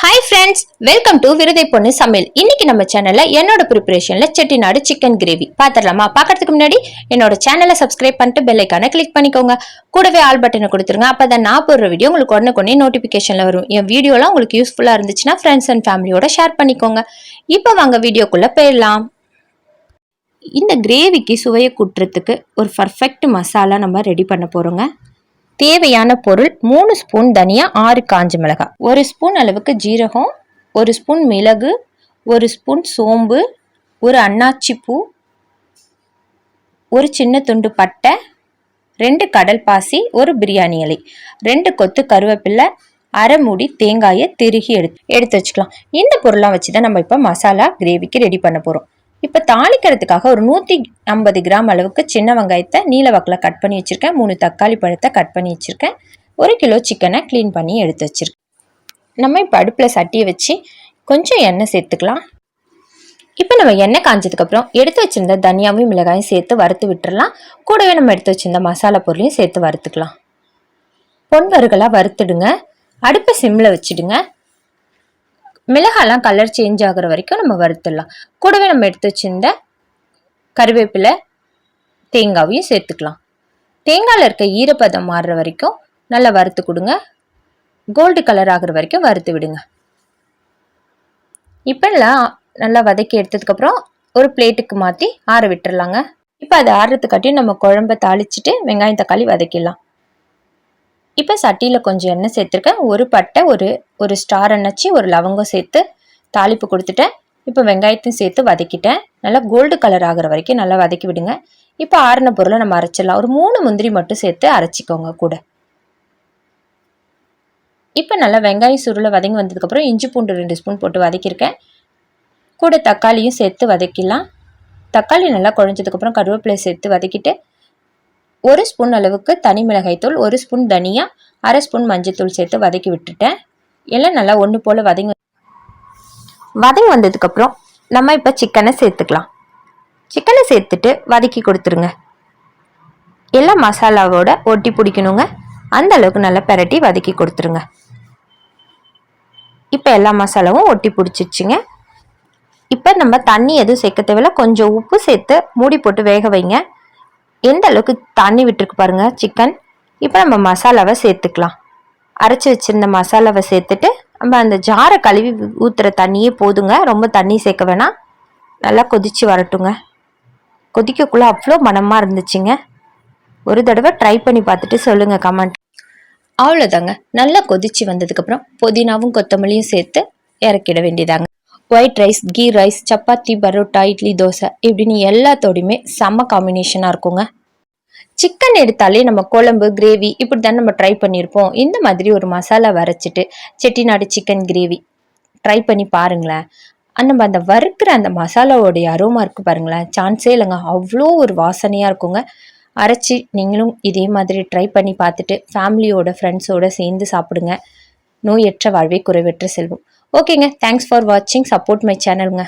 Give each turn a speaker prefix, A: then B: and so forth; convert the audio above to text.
A: Hi friends, welcome to விருதை பொண்ணு சமையல். இன்னைக்கு நம்ம சேனல்ல என்னோட ப்ரிப்பரேஷன்ல செட்டிநாடு சிக்கன் கிரேவி பாத்திரலாமா? பாக்கிறதுக்கு முன்னாடி என்னோட சேனலை சப்ஸ்கிரைப் பண்ணிட்டு பெல் ஐக்கானை கிளிக் பண்ணிக்கோங்க. கூடவே ஆல் பட்டனை கொடுத்துருங்க. அப்பதான் நான் போடுற வீடியோ உங்களுக்கு உடனே நோட்டிபிகேஷன்ல வரும். என் வீடியோலாம் உங்களுக்கு யூஸ்ஃபுல்லா இருந்துச்சுன்னா ஃப்ரெண்ட்ஸ் அண்ட் ஃபேமிலியோட ஷேர் பண்ணிக்கோங்க. இப்போ வாங்க வீடியோக்குள்ள போயிடலாம். இந்த கிரேவிக்கு சுவையை கூட்டுறதுக்கு ஒரு பர்ஃபெக்ட் மசாலா நம்ம ரெடி பண்ண போறோங்க. தேவையான பொருள் 3 ஸ்பூன் தனியா, 6 காஞ்ச மிளகாய், 1 ஸ்பூன் அளவுக்கு ஜீரகம், 1 ஸ்பூன் மிளகு, 1 ஸ்பூன் சோம்பு, 1 அன்னாச்சி பூ, 1 சின்ன துண்டு பட்டை, 2 கடல் பாசி, 1 பிரியாணி இலை, 2 கொத்து கருவேப்பிலை, அரை மூடி தேங்காயை திருகி எடுத்து வச்சுக்கலாம். இந்த பொருளாக வச்சு தான் நம்ம இப்போ மசாலா கிரேவிக்கு ரெடி பண்ண போகிறோம். இப்போ தாளிக்கிறதுக்காக ஒரு 150 கிராம் அளவுக்கு சின்ன வெங்காயத்தை நீல வாக்கில் கட் பண்ணி வச்சுருக்கேன். 3 தக்காளி பழத்தை கட் பண்ணி வச்சுருக்கேன். 1 கிலோ சிக்கனை க்ளீன் பண்ணி எடுத்து வச்சுருக்கேன். நம்ம இப்போ அடுப்பில் சட்டியை வச்சு கொஞ்சம் எண்ணெய் சேர்த்துக்கலாம். இப்போ நம்ம எண்ணெய் காஞ்சதுக்கப்புறம் எடுத்து வச்சுருந்த தனியாவும் மிளகாயும் சேர்த்து வறுத்து விட்டுடலாம். கூடவே நம்ம எடுத்து வச்சுருந்த மசாலா பொருளையும் சேர்த்து வறுத்துக்கலாம். பொன்வறுகளாக வறுத்துடுங்க. அடுப்பை சிம்மில் வச்சுடுங்க. மிளகாலாம் கலர் சேஞ்ச் ஆகுற வரைக்கும் நம்ம வறுத்துடலாம். கூடவே நம்ம எடுத்து வச்சிருந்த கருவேப்பிலை தேங்காவையும் சேர்த்துக்கலாம். தேங்காயில் இருக்க ஈரப்பதம் மாறுற வரைக்கும் நல்லா வறுத்து கொடுங்க. கோல்டு கலர் ஆகுற வரைக்கும் வறுத்து விடுங்க. இப்போ நல்லா வதக்கி எடுத்ததுக்கப்புறம் ஒரு பிளேட்டுக்கு மாற்றி ஆற விட்டுறலாங்க. இப்போ அது ஆறுறதுக்காட்டி நம்ம குழம்ப தாளிச்சிட்டு வெங்காயம் தக்காளி வதக்கிடலாம். இப்போ சட்டியில் கொஞ்சம் எண்ணெய் சேர்த்துருக்கேன். ஒரு பட்டை, ஒரு ஸ்டார் அணைச்சி, ஒரு லவங்கம் சேர்த்து தாளிப்பு கொடுத்துட்டேன். இப்போ வெங்காயத்தையும் சேர்த்து வதக்கிட்டேன். நல்லா கோல்டு கலர் ஆகிற வரைக்கும் நல்லா வதக்கி விடுங்க. இப்போ ஆறின பொருளை நம்ம அரைச்சிடலாம். ஒரு 3 முந்திரி மட்டும் சேர்த்து அரைச்சிக்கோங்க கூட. இப்போ நல்லா வெங்காயம் சுருளை வதங்கி வந்ததுக்கப்புறம் இஞ்சி பூண்டு 2 ஸ்பூன் போட்டு வதக்கியிருக்கேன். கூட தக்காளியும் சேர்த்து வதக்கிடலாம். தக்காளி நல்லா குழஞ்சதுக்கப்புறம் கருவேப்பிலை சேர்த்து வதக்கிட்டு 1 ஸ்பூன் அளவுக்கு தனி மிளகாய் தூள், 1 ஸ்பூன் தனியா, அரை ஸ்பூன் மஞ்சள் தூள் சேர்த்து வதக்கி விட்டுட்டேன். எல்லாம் நல்லா ஒன்று போல் வதங்கி வந்ததுக்கப்புறம் நம்ம இப்போ சிக்கனை சேர்த்துக்கலாம். சிக்கனை சேர்த்துட்டு வதக்கி கொடுத்துருங்க. எல்லாம் மசாலாவோட ஒட்டி பிடிக்கணுங்க. அந்த அளவுக்கு நல்லா பெரட்டி வதக்கி கொடுத்துருங்க. இப்போ எல்லா மசாலாவும் ஒட்டி பிடிச்சிருச்சுங்க. இப்போ நம்ம தண்ணி எதுவும் சேர்க்க தேவையில்ல. கொஞ்சம் உப்பு சேர்த்து மூடி போட்டு வேக வைங்க. எந்த அளவுக்கு தண்ணி விட்டுருக்கு பாருங்க சிக்கன். இப்போ நம்ம மசாலாவை சேர்த்துக்கலாம். அரைச்சி வச்சிருந்த மசாலாவை சேர்த்துட்டு நம்ம அந்த ஜாரை கழுவி ஊற்றுற தண்ணியே போதுங்க. ரொம்ப தண்ணி சேர்க்க வேணாம். நல்லா கொதிச்சு வரட்டுங்க. கொதிக்கக்குள்ளே அவ்வளோ மனமாக இருந்துச்சுங்க. ஒரு தடவை ட்ரை பண்ணி பார்த்துட்டு சொல்லுங்கள் கமெண்ட். அவ்வளோதாங்க. நல்லா கொதிச்சு வந்ததுக்கப்புறம் புதினாவும் கொத்தமல்லியும் சேர்த்து இறக்கிட வேண்டியதாங்க. White rice, ghee rice, chapati, parotta, idli, dosa இப்படின்னு எல்லாத்தோடையுமே செம்ம காம்பினேஷனாக இருக்குங்க. சிக்கன் எடுத்தாலே நம்ம குழம்பு, கிரேவி இப்படி தான் நம்ம ட்ரை பண்ணியிருப்போம். இந்த மாதிரி ஒரு மசாலா வரைச்சிட்டு செட்டிநாடு சிக்கன் கிரேவி ட்ரை பண்ணி பாருங்களேன். நம்ம அந்த வறுக்கிற அந்த மசாலாவோடைய அரோமா இருக்கு பாருங்களேன், சான்ஸே இல்லைங்க. அவ்வளோ ஒரு வாசனையாக இருக்குங்க. அரைச்சி நீங்களும் இதே மாதிரி ட்ரை பண்ணி பார்த்துட்டு ஃபேமிலியோட ஃப்ரெண்ட்ஸோட சேர்ந்து சாப்பிடுங்க. நோயற்ற வாழ்வே குறைவற்ற செல்வம். ஓகேங்க, தேங்க்ஸ் ஃபார் வாட்சிங். Support my சேனலுங்க.